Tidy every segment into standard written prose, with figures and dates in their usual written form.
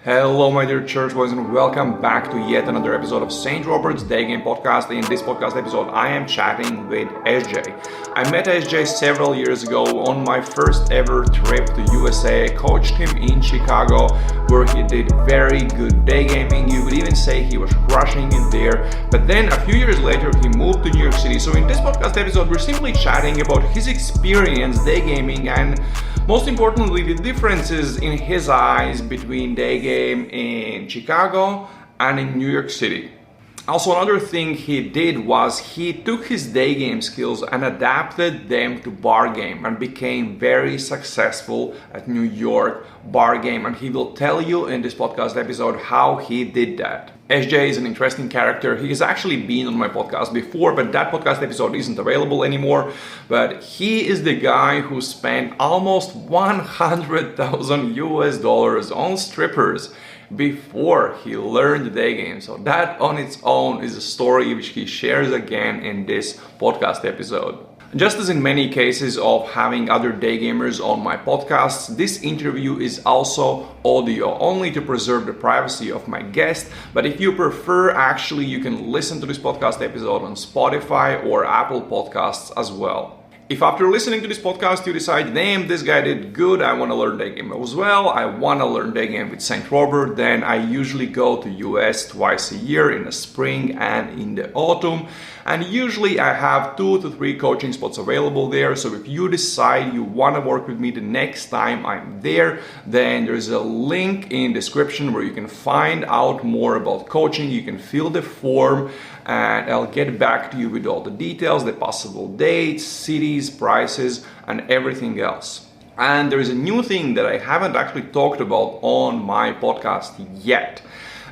Hello my dear church boys and welcome back to yet another episode of St. Robert's Daygame podcast. In this podcast episode I am chatting with SJ. I met SJ several years ago on my first ever trip to USA. I coached him in Chicago where he did very good day gaming. You could even say he was crushing it there. But then a few years later he moved to New York City. So in this podcast episode we're simply chatting about his experience day gaming and most importantly the differences in his eyes between day game in Chicago and in New York City. Also, another thing he did was he took his day game skills and adapted them to bar game and became very successful at New York bar game, and he will tell you in this podcast episode how he did that. SJ is an interesting character. He has actually been on my podcast before, but that podcast episode isn't available anymore. But he is the guy who spent almost 100,000 US dollars on strippers before he learned the day game. So that on its own is a story which he shares again in this podcast episode. Just as in many cases of having other day gamers on my podcasts, this interview is also audio, only to preserve the privacy of my guest. But if you prefer, actually, you can listen to this podcast episode on Spotify or Apple Podcasts as well. If after listening to this podcast you decide, damn, this guy did good, I want to learn day game as well, I want to learn day game with St. Robert, then I usually go to US twice a year in the spring and in the autumn. And usually I have 2 to 3 coaching spots available there. So if you decide you want to work with me the next time I'm there, then there's a link in the description where you can find out more about coaching. You can fill the form and I'll get back to you with all the details, the possible dates, cities, prices, and everything else. And there is a new thing that I haven't actually talked about on my podcast yet.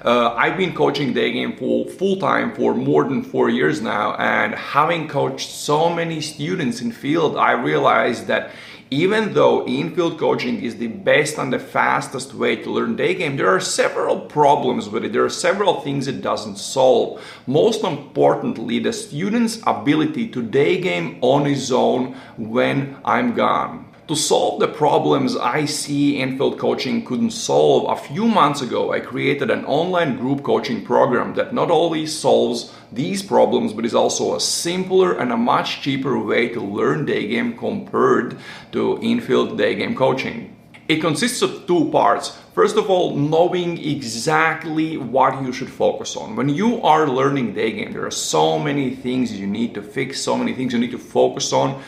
I've been coaching day game full time for more than 4 years now, and having coached so many students in field, I realized that even though in-field coaching is the best and the fastest way to learn day game, there are several problems with it. There are several things it doesn't solve. Most importantly, the student's ability to day game on his own when I'm gone. To solve the problems I see in-field coaching couldn't solve, a few months ago I created an online group coaching program that not only solves these problems but is also a simpler and a much cheaper way to learn day game compared to in-field day game coaching. It consists of 2 parts. First of all, knowing exactly what you should focus on. When you are learning day game, there are so many things you need to fix, so many things you need to focus on.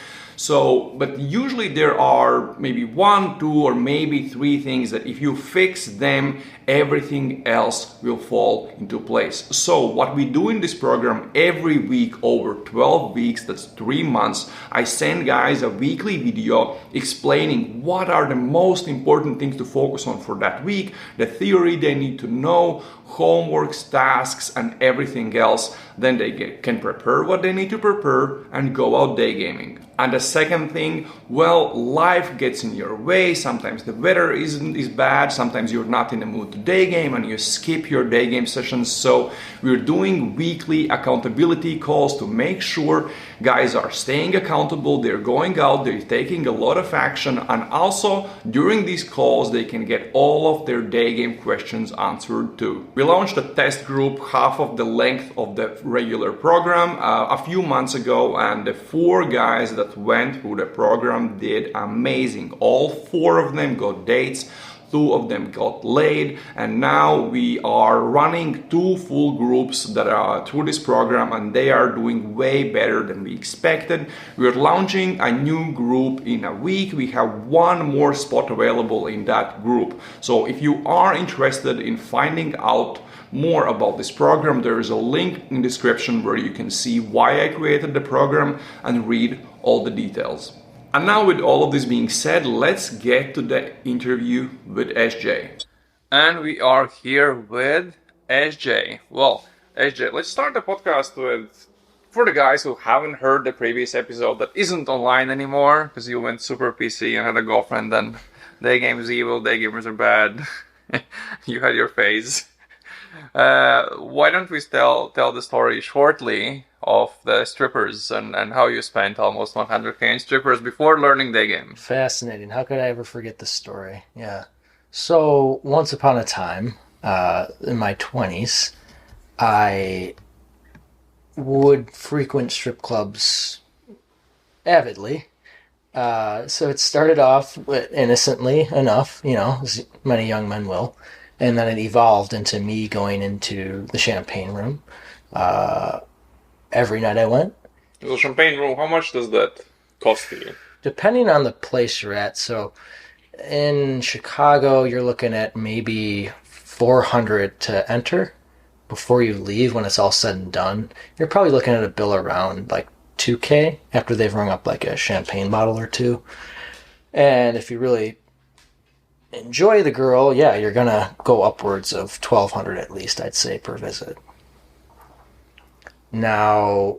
But usually there are maybe 1, 2, or maybe 3 things that if you fix them, everything else will fall into place. So what we do in this program every week over 12 weeks, that's 3 months, I send guys a weekly video explaining what are the most important things to focus on for that week, the theory they need to know, homeworks, tasks, and everything else. Then they can prepare what they need to prepare and go out day gaming. And the second thing, well, life gets in your way. Sometimes the weather is bad. Sometimes you're not in the mood to day game and you skip your day game sessions. So we're doing weekly accountability calls to make sure guys are staying accountable. They're going out, they're taking a lot of action. And also during these calls, they can get all of their day game questions answered too. We launched a test group, half of the length of the regular program a few months ago, and the 4 guys that went through the program did amazing. All 4 of them got dates, 2 of them got laid, and now we are running 2 full groups that are through this program, and they are doing way better than we expected. We're launching a new group in a week. We have 1 more spot available in that group. So if you are interested in finding out more about this program, there is a link in the description where you can see why I created the program and read all the details. And now with all of this being said, let's get to the interview with SJ. And we are here with SJ. Well, SJ, let's start the podcast with, for the guys who haven't heard the previous episode that isn't online anymore, because you went super PC and had a girlfriend and day game is evil, day gamers are bad. You had your phase. Why don't we tell the story shortly of the strippers and how you spent almost 100K in strippers before learning day game? Fascinating. How could I ever forget this story? Yeah. So once upon a time, in my 20s, I would frequent strip clubs avidly. So it started off innocently enough, as many young men will, and then it evolved into me going into the champagne room every night I went, The champagne room, how much does that cost you? depending on the place you're at. So in Chicago, you're looking at maybe 400 to enter before you leave when it's all said and done. You're probably looking at a bill around like 2K after they've rung up like a champagne bottle or two. And if you really enjoy the girl, yeah, you're gonna go upwards of 1,200 at least, I'd say, per visit. Now,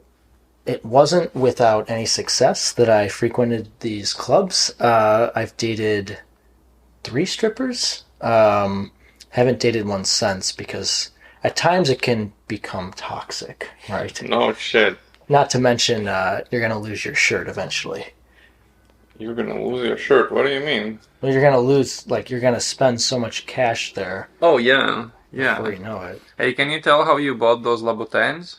it wasn't without any success that I frequented these clubs. I've dated 3 strippers. Haven't dated one since because at times it can become toxic, right? No shit. Not to mention, you're gonna lose your shirt eventually. You're gonna lose your shirt. What do you mean? Well, you're gonna lose, like, you're gonna spend so much cash there Oh, yeah. before Yeah. you know it. Hey, can you tell how you bought those Louboutins?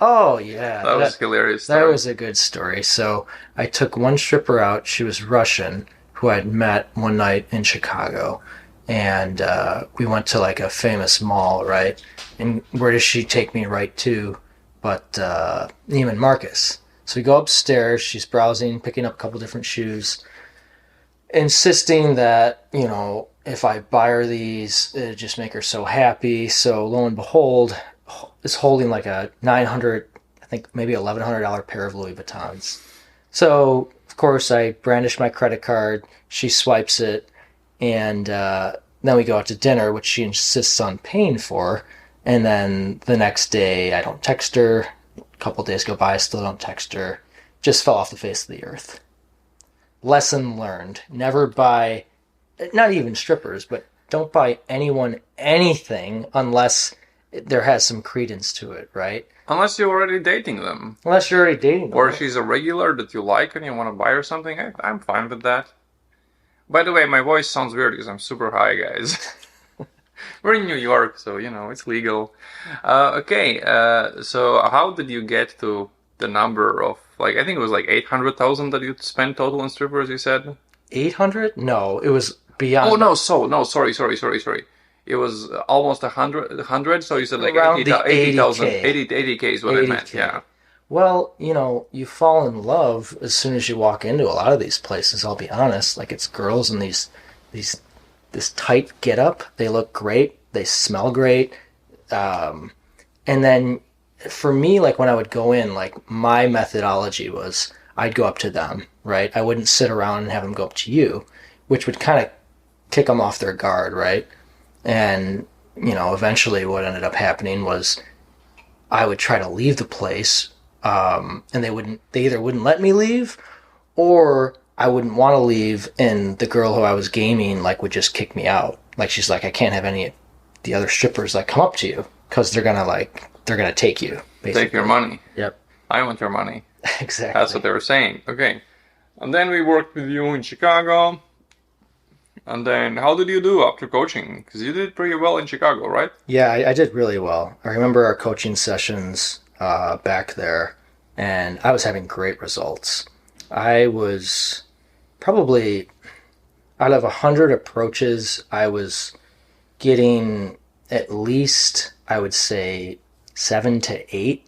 Oh, yeah. That was hilarious. That was a good story. So I took one stripper out. She was Russian, who I'd met one night in Chicago. And we went to like a famous mall, right? And where does she take me right to? But Neiman Marcus. So we go upstairs. She's browsing, picking up a couple different shoes, insisting that, if I buy her these, it'd just make her so happy. So lo and behold, is holding like a $900, I think maybe $1,100 pair of Louis Vuittons. So, of course, I brandish my credit card. She swipes it. And then we go out to dinner, which she insists on paying for. And then the next day, I don't text her. A couple days go by, I still don't text her. Just fell off the face of the earth. Lesson learned. Never buy, not even strippers, but don't buy anyone anything unless there has some credence to it, right? Unless you're already dating them. Unless you're already dating them. Or she's a regular that you like and you want to buy her something. I'm fine with that. By the way, my voice sounds weird because I'm super high, guys. We're in New York, so, it's legal. Okay, so how did you get to the number of, I think it was 800,000 that you spent total on strippers, you said? 800? No, it was beyond. Oh, no, sorry. It was almost 100, so you said Around 80,000. 80K. 80K is what I meant, yeah. Well, you fall in love as soon as you walk into a lot of these places, I'll be honest. Like, it's girls in this tight get-up. They look great. They smell great. And then for me, like, when I would go in, like, my methodology was I'd go up to them, right? I wouldn't sit around and have them go up to you, which would kind of kick them off their guard, right? And, eventually what ended up happening was I would try to leave the place, and they either wouldn't let me leave, or I wouldn't want to leave, and the girl who I was gaming, would just kick me out. Like, she's like, I can't have any of the other strippers, come up to you, because they're gonna take you, basically. Take your money. Yep. I want your money. Exactly. That's what they were saying. Okay. And then we worked with you in Chicago. And then how did you do after coaching? Because you did pretty well in Chicago, right? Yeah, I did really well. I remember our coaching sessions back there, and I was having great results. I was probably, out of 100 approaches, I was getting at least, I would say, 7 to 8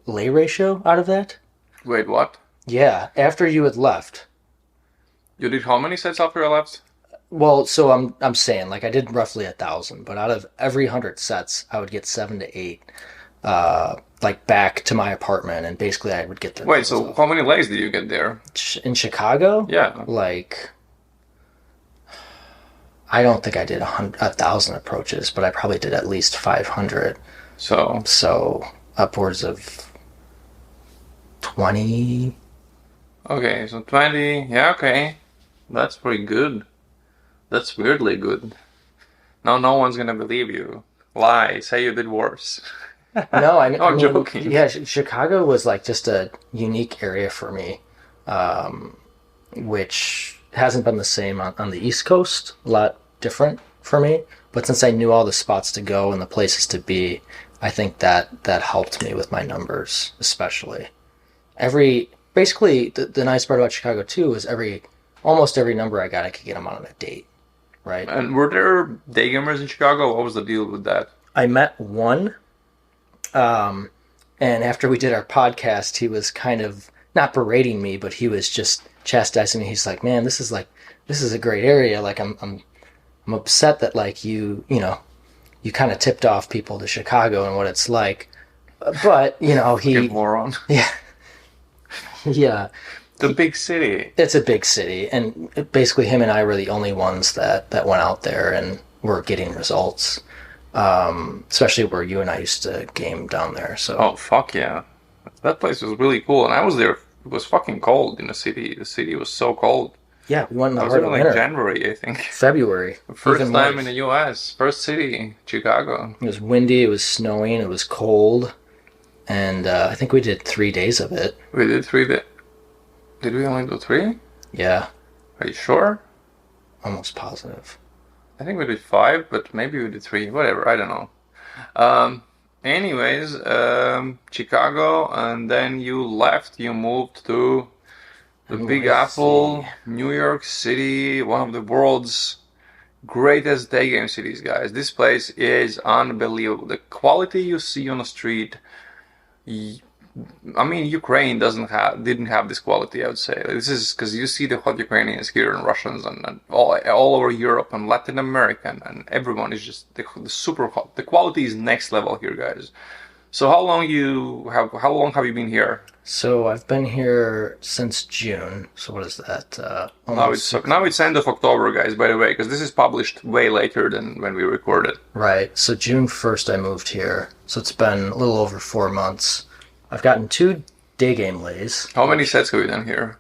lay ratio out of that. Wait, what? Yeah, after you had left. You did how many sets after I left? Well, so I'm saying, I did roughly 1,000, but out of every 100 sets, I would get 7 to 8, back to my apartment, and basically I would get the. Wait, so how many lays did you get there? In Chicago? Yeah. I don't think I did 1,000 approaches, but I probably did at least 500. So upwards of 20. Okay, so 20. Yeah, okay. That's pretty good. That's weirdly good. Now no one's gonna believe you. Lie. Say you did worse. No, I'm joking. Yeah, Chicago was just a unique area for me, which hasn't been the same on the East Coast. A lot different for me. But since I knew all the spots to go and the places to be, I think that helped me with my numbers, especially. Basically, the nice part about Chicago too is almost every number I got, I could get them on a date, right? And were there daygamers in Chicago? What was the deal with that? I met one, and after we did our podcast, he was kind of not berating me, but he was just chastising me. He's like, "Man, this is a great area. Like, I'm upset that like you kind of tipped off people to Chicago and what it's like." But Fucking moron. Yeah, yeah. The big city. It's a big city, and basically him and I were the only ones that went out there and were getting results. Especially where you and I used to game down there. So. Oh fuck yeah, that place was really cool, and I was there. It was fucking cold in the city. The city was so cold. Yeah, we went in the I was heart there of like winter. January, I think. February. First even time worse. in the U.S. First city, Chicago. It was windy. It was snowing. It was cold, and I think we did 3 days of it. We did 3 days. Did we only do 3? Yeah, Are you sure? almost positive. I think we did 5, but maybe we did 3. Whatever, I don't know. Anyways, Chicago, and then you left. You moved to the Big NYC. Apple, New York City, one of the world's greatest day game cities, guys. This place is unbelievable. The quality you see on the street. I mean, Ukraine didn't have this quality, I would say. This is because you see the hot Ukrainians here and Russians and all over Europe and Latin America and everyone is just the super hot. The quality is next level here, guys. So how long have you been here? So I've been here since June. So what is that? Now it's end of October, guys, by the way, because this is published way later than when we recorded. Right. So June 1st I moved here. So it's been a little over 4 months. I've gotten 2 day game lays. How many sets have you done here?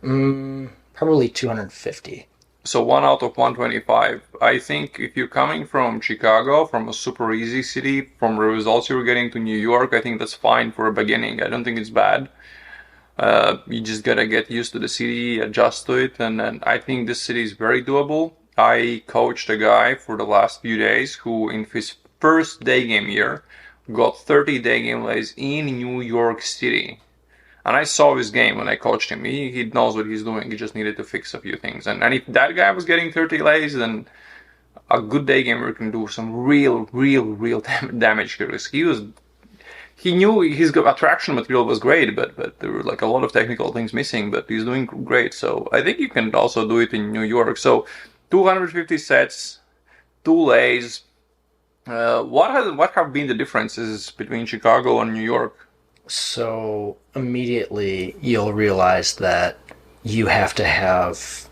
Probably 250. So 1 out of 125. I think if you're coming from Chicago, from a super easy city, from the results you're getting to New York, I think that's fine for a beginning. I don't think it's bad. You just gotta get used to the city, adjust to it, and I think this city is very doable. I coached a guy for the last few days who in his first day game year got 30 day game lays in New York City. And I saw his game when I coached him. He knows what he's doing. He just needed to fix a few things. And if that guy was getting 30 lays, then a good day gamer can do some real damage here. He knew his attraction material was great, but there were like a lot of technical things missing, but he's doing great. So I think you can also do it in New York. So 250 sets, 2 lays. What have been the differences between Chicago and New York? So immediately you'll realize that you have to have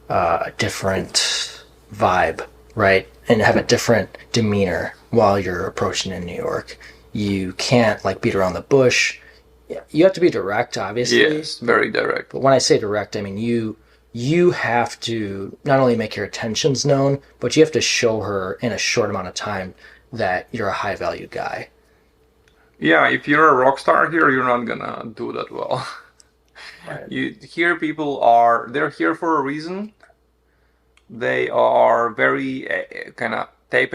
a different vibe, right? And have a different demeanor while you're approaching in New York. You can't like beat around the bush. You have to be direct, obviously. Yes, very direct. But when I say direct, I mean you have to not only make your intentions known, but you have to show her in a short amount of time that you're a high value guy. Yeah, if you're a rock star here, you're not gonna do that well. Right. They're here for a reason. They are very kind of type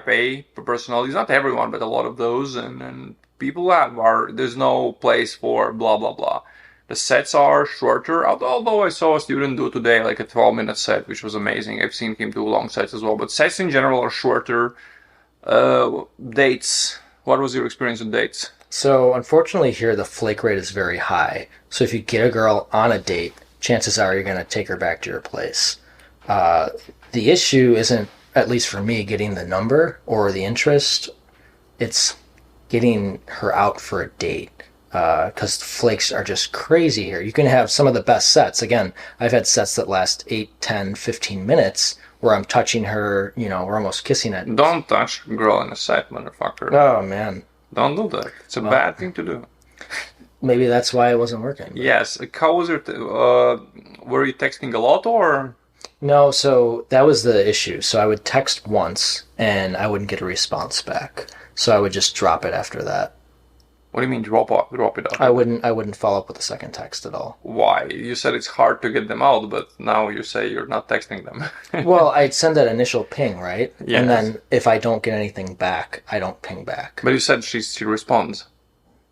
A personalities. Not everyone, but a lot of those. And people there's no place for blah, blah, blah. The sets are shorter, although I saw a student do today like a 12-minute set, which was amazing. I've seen him do long sets as well. But sets in general are shorter. Dates. What was your experience with dates? So unfortunately here the flake rate is very high. So if you get a girl on a date, chances are you're going to take her back to your place. The issue isn't, at least for me, getting the number or the interest. It's getting her out for a date. Because flakes are just crazy here. You can have some of the best sets. Again, I've had sets that last 8, 10, 15 minutes where I'm touching her, we're almost kissing it. Don't touch a girl in a set, motherfucker. Oh, man. Don't do that. It's a bad thing to do. Maybe that's why it wasn't working. But. Yes. How was it? Were you texting a lot or? No, so that was the issue. So I would text once and I wouldn't get a response back. So I would just drop it after that. What do you mean drop it off? I wouldn't follow up with a second text at all. Why? You said it's hard to get them out, but now you say you're not texting them. Well, I'd send that initial ping, right? Yes. And then if I don't get anything back, I don't ping back. But you said she responds.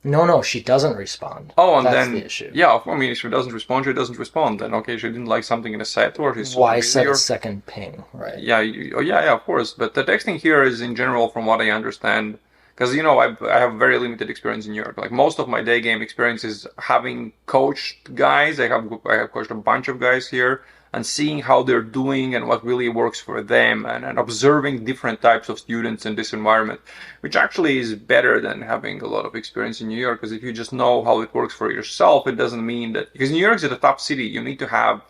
No, she doesn't respond. Oh, and That's then the issue. yeah, I mean, if she doesn't respond, she doesn't respond. Then okay, she didn't like something in a set, or she's Why set a second ping, right? Yeah, yeah, of course. But the texting here is in general, from what I understand, because I have very limited experience in New York. Like most of my day game experience is having coached guys. I have coached a bunch of guys here and seeing how they're doing and what really works for them, and observing different types of students in this environment, which actually is better than having a lot of experience in New York. Because if you just know how it works for yourself, it doesn't mean that, because New York is a top city, you need to have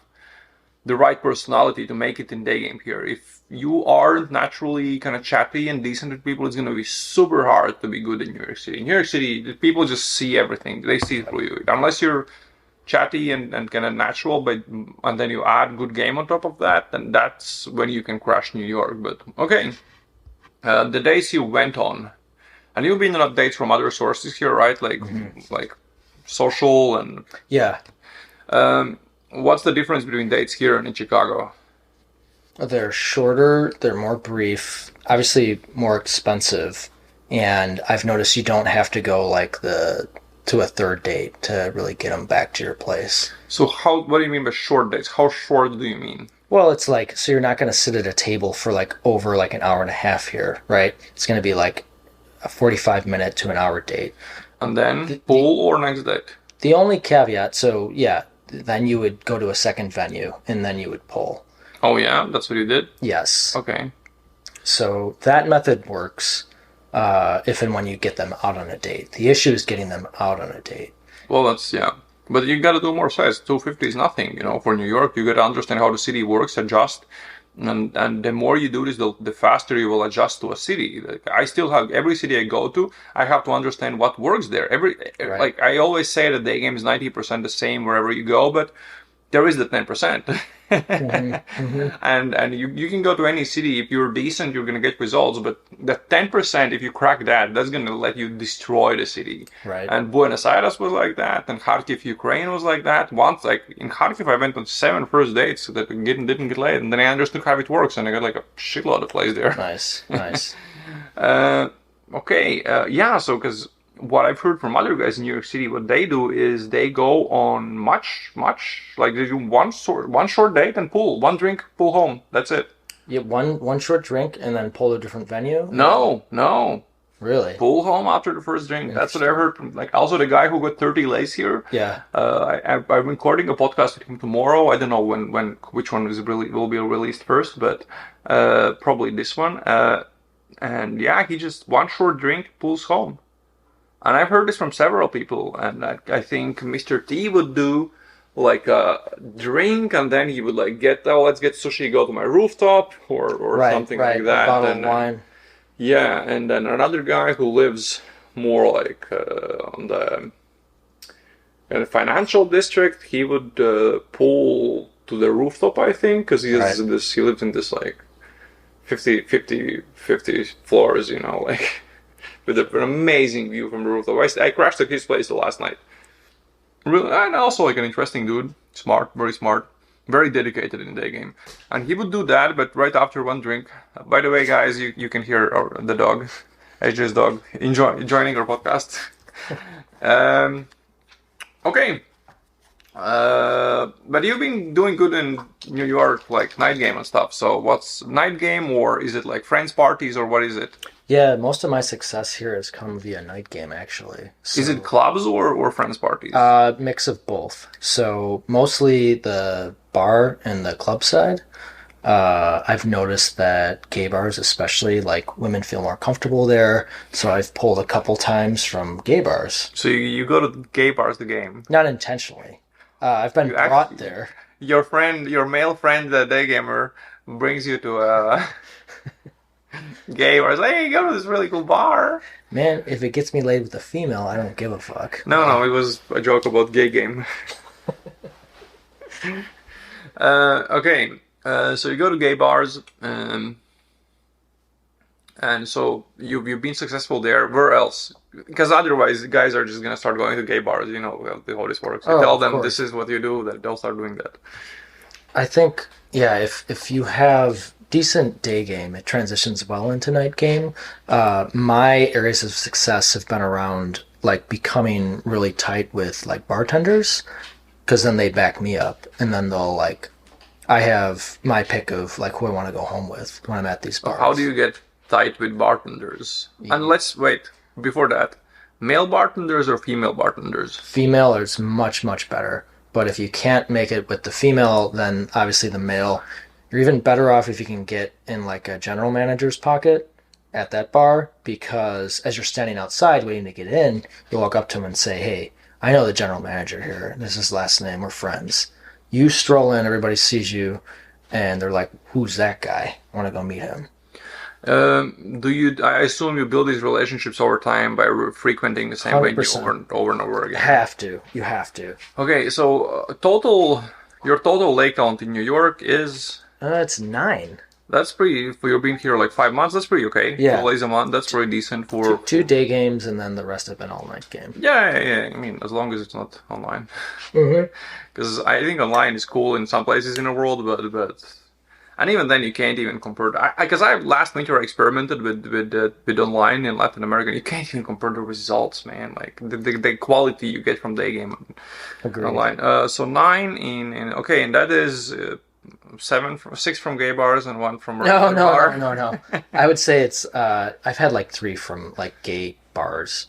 the right personality to make it in day game here. If you aren't naturally kind of chatty and decent with people, it's going to be super hard to be good in New York City. In New York City, people just see everything. They see through you. Unless you're chatty and kind of natural, and then you add good game on top of that, then that's when you can crush New York. But okay, the days you went on, and you've been on dates from other sources here, right? Like like social and Yeah. What's the difference between dates here and in Chicago? They're shorter, they're more brief, obviously more expensive, and I've noticed you don't have to go to a third date to really get them back to your place. So what do you mean by short dates? How short do you mean? Well, it's so you're not going to sit at a table for over an hour and a half here, right? It's going to be like a 45-minute to an hour date. And then pool or next date? The only caveat, so yeah, then you would go to a second venue and then you would pull. Oh yeah, that's what you did? Yes. Okay. So that method works if and when you get them out on a date. The issue is getting them out on a date. Well, yeah. But you got to do more size. 250 is nothing, for New York. You got to understand how the city works, adjust. And the more you do this, the faster you will adjust to a city. Like, I still have, every city I go to, I have to understand what works there. Right. Like I always say that the game is 90% the same wherever you go, but there is the 10%. And you can go to any city. If you're decent, you're going to get results. But the 10%, if you crack that's going to let you destroy the city. Right. And Buenos Aires was like that. And Kharkiv, Ukraine was like that. Once, like in Kharkiv, I went on 7 first dates that didn't get laid. And then I understood how it works. And I got like a shitload of plays there. Nice. Okay. Yeah. So, because what I've heard from other guys in New York City, what they do is they go on much, like they do one short date and pool, one drink, pool home. That's it. Yeah, one short drink and then pull to a different venue? No. Really? Pool home after the first drink. That's what I've heard from, like, also the guy who got 30 lays here. Yeah. I'm recording a podcast with him tomorrow. I don't know which one will be released first, but probably this one. And yeah, he just one short drink, pools home. And I've heard this from several people, and I think Mr. T would do like a drink, and then he would like let's get sushi, go to my rooftop, or right, something right. like that. A bottle and, of wine. Yeah, and then another guy who lives more like on the in the financial district, he would pull to the rooftop, I think, because he lives in this like 50 floors, like. With an amazing view from the rooftop. I crashed at his place the last night. Really, and also like an interesting dude. Smart, very smart. Very dedicated in the day game. And he would do that, but right after one drink. By the way, guys, you can hear the dog, AJ's dog, joining our podcast. Okay. But you've been doing good in New York, like night game and stuff. So what's night game, or is it like friends parties, or what is it? Yeah, most of my success here has come via night game, actually. So, is it clubs or friends parties? Mix of both. So mostly the bar and the club side. I've noticed that gay bars, especially, like women feel more comfortable there. So I've pulled a couple times from gay bars. So you go to gay bars the game? Not intentionally. I've been brought there. Your male friend, the Daygamer, brings you to a gay bar. It's like, hey, go to this really cool bar. Man, if it gets me laid with a female, I don't give a fuck. No, it was a joke about gay game. Okay, so you go to gay bars, and And so you've been successful there. Where else? Because otherwise, guys are just gonna start going to gay bars. You know how this works. You Oh, tell of them this course. is what you do, that they'll start doing that. I think, yeah, if you have decent day game, it transitions well into night game. My areas of success have been around like becoming really tight with like bartenders, because then they back me up, and then they'll like, I have my pick of like who I want to go home with when I'm at these So how do bars. you get tight with bartenders? And let's wait before that. Male bartenders or female bartenders? Female is much better, but if you can't make it with the female, then obviously the male. You're even better off if you can get in like a general manager's pocket at that bar, because as you're standing outside waiting to get in, you walk up to him and say, "Hey, I know the general manager here. This is his last name. We're friends." You stroll in, everybody sees you, and they're like, "Who's that guy? I want to go meet him." Do you? I assume you build these relationships over time by frequenting the same venue over 100%. and over and over again. Have to. You have to. Okay, so your total lake count in New York is It's 9. that's pretty. For you being here like 5 months, that's pretty okay. Yeah. 2 days a month, that's pretty decent for. Two day games, and then the rest have been all night game. Yeah. I mean, as long as it's not online, Mm-hmm. because I think online is cool in some places in the world, but and even then you can't even compare. Because I last winter I experimented with online in Latin America. You can't even compare the results, man. Like the quality you get from day game Agreed. online. So 9 in okay, and that is 6 from gay bars and 1 from No, regular bar. no. I would say it's I've had like 3 from like gay bars,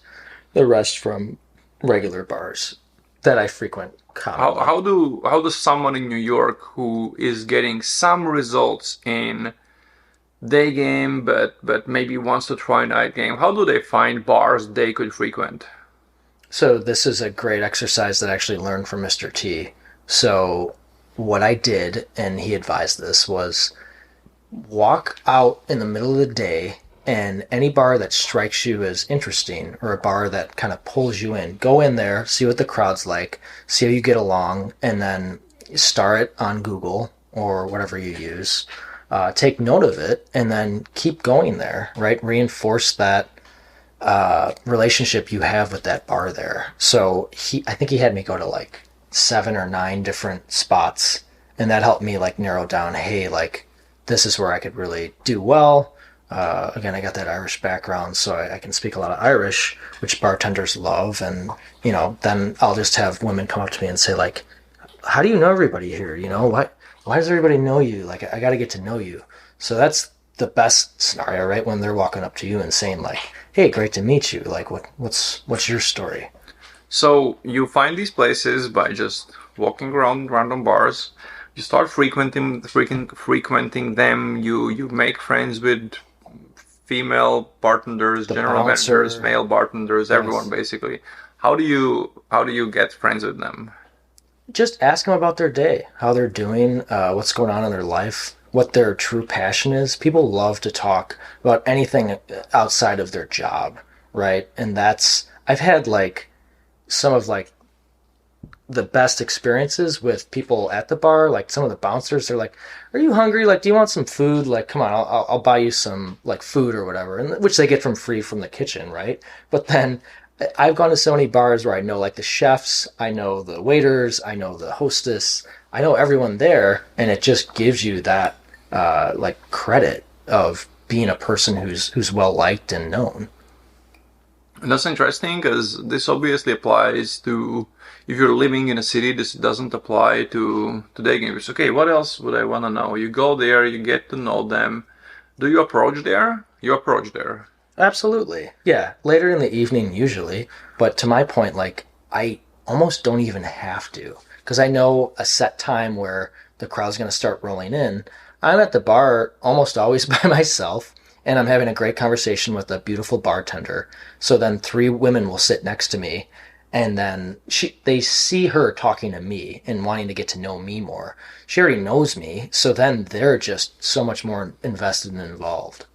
the rest from regular bars that I frequent commonly. How does someone in New York who is getting some results in day game but maybe wants to try night game, how do they find bars they could frequent? So this is a great exercise that I actually learned from Mr. T. So what I did, and he advised this, was walk out in the middle of the day, and any bar that strikes you as interesting, or a bar that kind of pulls you in, go in there, see what the crowd's like, see how you get along, and then star it on Google or whatever you use. Take note of it, and then keep going there, right? Reinforce that relationship you have with that bar there. So I think he had me go to like 7 or 9 different spots, and that helped me like narrow down, hey, like this is where I could really do well. Again, I got that Irish background, so I can speak a lot of Irish, which bartenders love. And, then I'll just have women come up to me and say, like, how do you know everybody here? Why does everybody know you? Like, I got to get to know you. So that's the best scenario, right? When they're walking up to you and saying, like, hey, great to meet you. Like, what's your story? So you find these places by just walking around random bars. You start frequenting them. You make friends with female bartenders, The general bouncer. managers, male bartenders, everyone basically. How do you get friends with them? Just ask them about their day, how they're doing, what's going on in their life, what their true passion is. People love to talk about anything outside of their job, right? And I've had like some of like the best experiences with people at the bar. Like some of the bouncers, they're like, "Are you hungry? Like, do you want some food? Like, come on, I'll buy you some like food or whatever," and which they get from free from the kitchen, right? But then I've gone to so many bars where I know like the chefs, I know the waiters, I know the hostess, I know everyone there, and it just gives you that like credit of being a person who's well liked and known. And that's interesting because this obviously applies to if you're living in a city. This doesn't apply to day games. Okay, what else would I want to know? You go there, you get to know them. Do you approach there? You approach there. Absolutely. Yeah, later in the evening usually, but to my point, like I almost don't even have to, because I know a set time where the crowd's going to start rolling in. I'm at the bar almost always by myself, and I'm having a great conversation with a beautiful bartender. So then 3 women will sit next to me, and then they see her talking to me and wanting to get to know me more. She already knows me, so then they're just so much more invested and involved.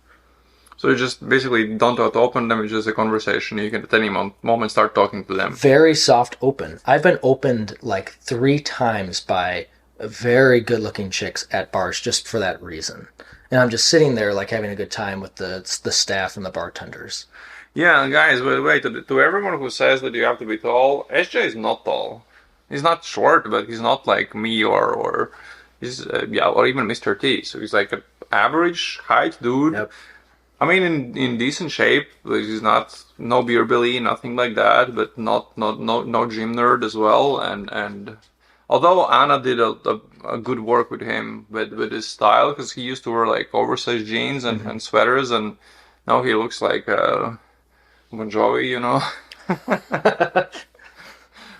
So you just basically don't have to open them. It's just a conversation. You can at any moment start talking to them. Very soft open. I've been opened like 3 times by very good looking chicks at bars just for that reason. and I'm just sitting there like having a good time with the staff and the bartenders. Yeah, guys, wait, to everyone who says that you have to be tall, SJ is not tall. He's not short, but he's not like me or he's yeah, or even Mr. T. So he's like an average height dude. Yep. I mean, in decent shape. Like, he's not no beer belly, nothing like that, but no gym nerd as well. And although Anna did a good work with him with his style, because he used to wear like oversized jeans and sweaters, and now he looks like Bon Jovi, you know.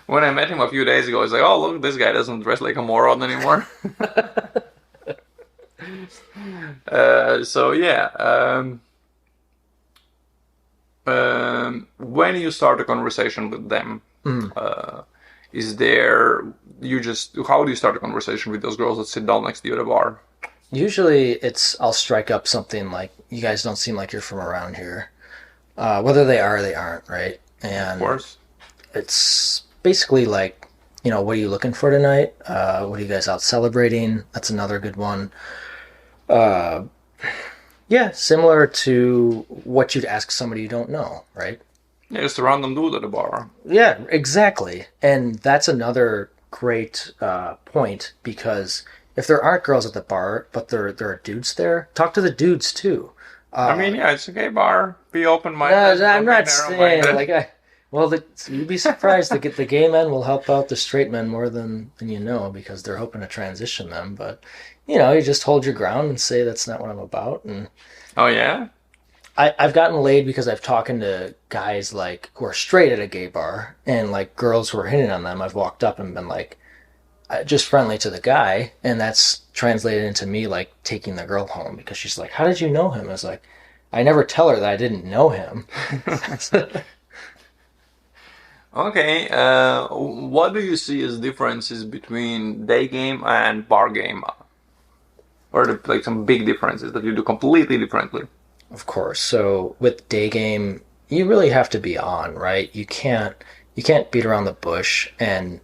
When I met him a few days ago, I was like, "Oh, look, this guy doesn't dress like a moron anymore." So yeah. When you start a conversation with them, is there how do you start a conversation with those girls that sit down next to you at a bar? Usually I'll strike up something like, you guys don't seem like you're from around here. Whether they are or they aren't, right? And Of course. it's basically like, what are you looking for tonight? What are you guys out celebrating? That's another good one. Yeah, similar to what you'd ask somebody you don't know, right? Yeah, just a random dude at a bar. Yeah, exactly. And that's another great point, because if there aren't girls at the bar, but there are dudes there, talk to the dudes too. I mean, yeah, it's a gay bar. Be open-minded. No, I'm don't be not saying narrow-minded. you'd be surprised to get the gay men will help out the straight men more than you know, because they're hoping to transition them. But you just hold your ground and say that's not what I'm about. And Oh yeah? I've gotten laid because I've talking to guys like who are straight at a gay bar, and like girls who are hitting on them. I've walked up and been like, just friendly to the guy, and that's translated into me like taking the girl home, because she's like, "How did you know him?" I was like, I never tell her that I didn't know him. Okay, what do you see as differences between day game and bar game? Or like some big differences that you do completely differently? Of course. So with day game, you really have to be on, right? You can't beat around the bush, and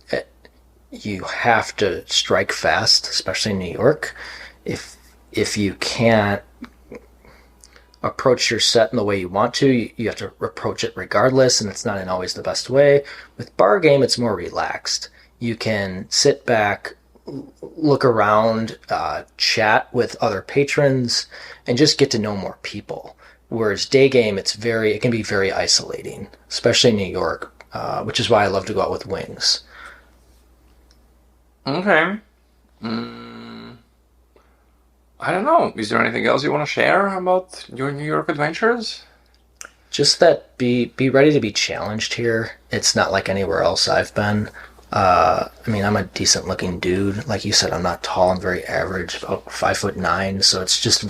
you have to strike fast, especially in New York. If you can't approach your set in the way you want to, you have to approach it regardless, and it's not in always the best way. With bar game, it's more relaxed. You can sit back, look around, chat with other patrons, and just get to know more people. Whereas day game, it can be very isolating, especially in New York, which is why I love to go out with wings. Okay. I don't know. Is there anything else you want to share about your New York adventures? Just that be ready to be challenged here. It's not like anywhere else I've been. I mean, I'm a decent looking dude. Like you said, I'm not tall. I'm very average, about 5'9". So it's just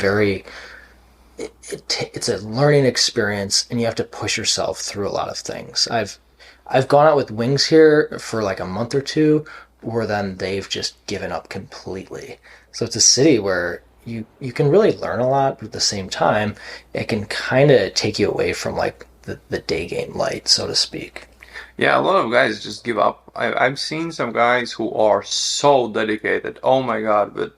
it's a learning experience, and you have to push yourself through a lot of things. I've gone out with wings here for like a month or two, where then they've just given up completely. So it's a city where you can really learn a lot, but at the same time, it can kind of take you away from like the day game light, so to speak. Yeah, a lot of guys just give up. I've seen some guys who are so dedicated. Oh my God, but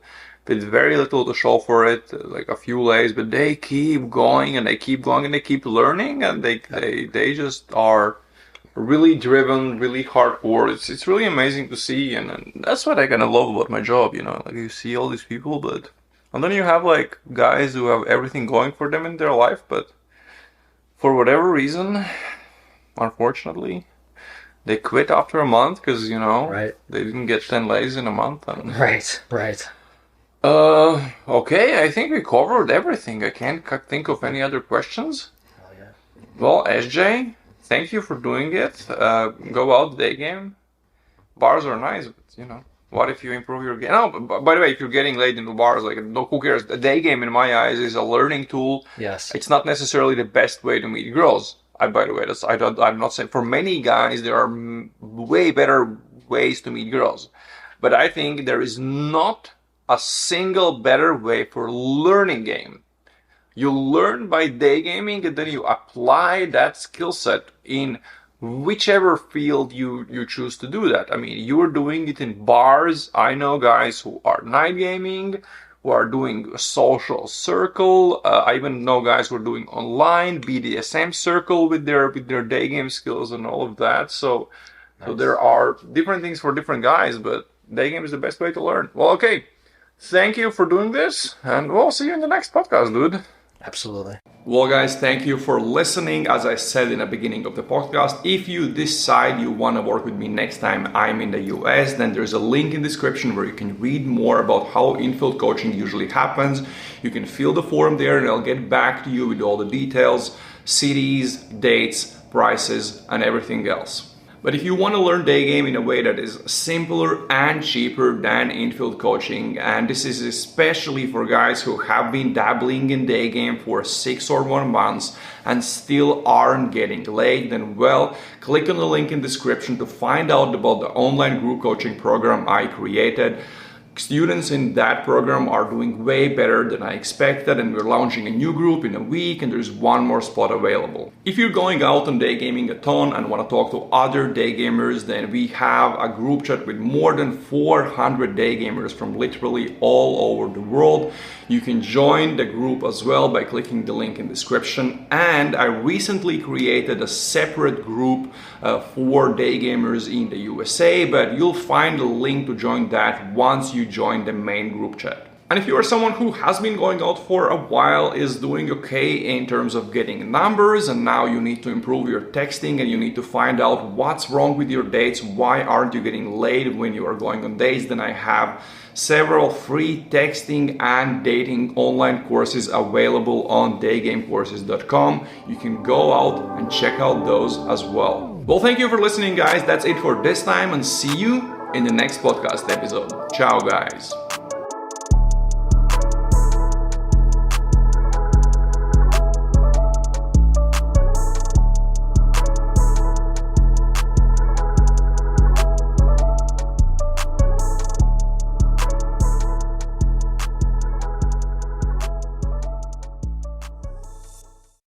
with very little to show for it, like a few days, but they keep going and they keep going and they keep learning, and they just are really driven, really hardcore. It's really amazing to see, and that's what I kind of love about my job. Like you see all these people, and then you have like guys who have everything going for them in their life, but for whatever reason, unfortunately, they quit after a month because Right. they didn't get 10 lays in a month. And Right. okay, I think we covered everything. I can't think of any other questions. Oh yeah. Well, SJ, thank you for doing it. Go out day game. Bars are nice, but what if you improve your game? No, by the way, if you're getting late into bars, like no, who cares? The day game, in my eyes, is a learning tool. Yes. It's not necessarily the best way to meet girls. By the way, I'm not saying, for many guys there are way better ways to meet girls, but I think there is not a single better way for learning game. You learn by day gaming, and then you apply that skill set in whichever field you choose to do that. I mean, you're doing it in bars. I know guys who are night gaming, who are doing a social circle. I even know guys who are doing online BDSM circle with their day game skills and all of that. So there are different things for different guys, but day game is the best way to learn. Well, okay. Thank you for doing this, and we'll see you in the next podcast, dude. Absolutely. Well, guys, thank you for listening. As I said in the beginning of the podcast, if you decide you want to work with me next time I'm in the US, then there's a link in the description where you can read more about how infield coaching usually happens. You can fill the form there and I'll get back to you with all the details, cities, dates, prices, and everything else. But if you want to learn day game in a way that is simpler and cheaper than infield coaching, and this is especially for guys who have been dabbling in day game for 6 or more months and still aren't getting laid, then well, click on the link in the description to find out about the online group coaching program I created. Students in that program are doing way better than I expected, and we're launching a new group in a week, and there's one more spot available. If you're going out on day gaming a ton and want to talk to other day gamers, then we have a group chat with more than 400 day gamers from literally all over the world. You can join the group as well by clicking the link in the description. And I recently created a separate group for day gamers in the USA, but you'll find a link to join that once you join the main group chat. And if you are someone who has been going out for a while, is doing okay in terms of getting numbers, and now you need to improve your texting and you need to find out what's wrong with your dates, why aren't you getting laid when you are going on dates, then I have several free texting and dating online courses available on daygamecourses.com. You can go out and check out those as well. Well, thank you for listening, guys. That's it for this time, and see you in the next podcast episode. Ciao, guys.